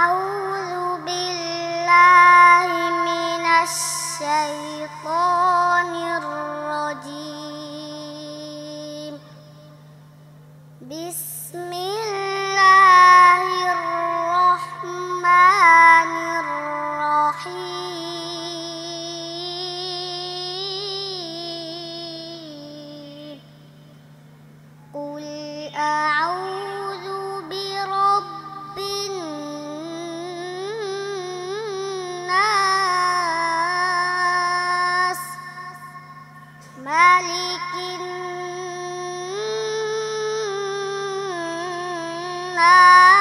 A'udzu billahi minasy syaithanir rajim. Bismillahirrahmanirrahim. Qul a'udzu birabbin nas, malikin nas,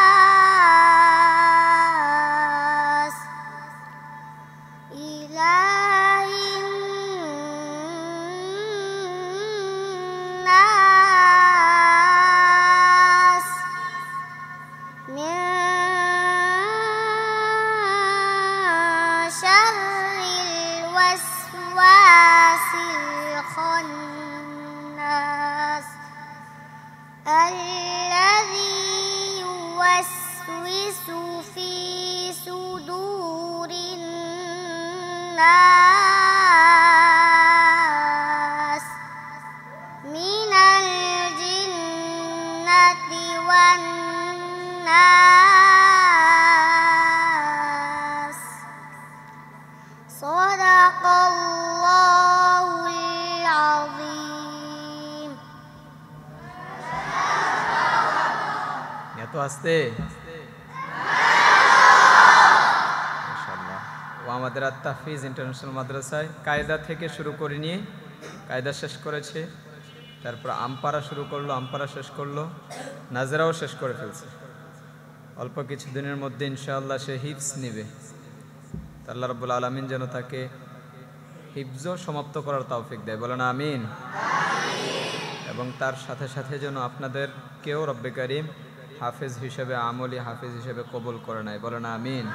ilahin nas, min syarril waswasil khannas, alladzi yuwaswisu fi sudurin nas, minal jinnati wan nas. Shadaqallahul azim. এত আস্তে মাশাআল্লাহ। ও আমাদের আত-তাহফিজ international মাদ্রাসায় কায়দা থেকে শুরু করে নিয়ে কায়দা শেষ করেছে, তারপর আমপারা শুরু করলো, আমপারা শেষ করলো, নাজরাও শেষ করে ফেলছে। অল্প কিছু দিনের মধ্যে ইনশাআল্লাহ সে হিফজ নেবে। আল্লাহ রাব্বুল আলামিন যেন তাকে হিফজও সমাপ্ত করার তৌফিক দেয়, বলেন আমিন। এবং তার সাথে সাথে যেন আপনাদের কেউ রব্বে কারীম হাফেজ হিসেবে, আমলি হাফেজ হিসেবে কবুল করে নেয়, বলেন আমিন।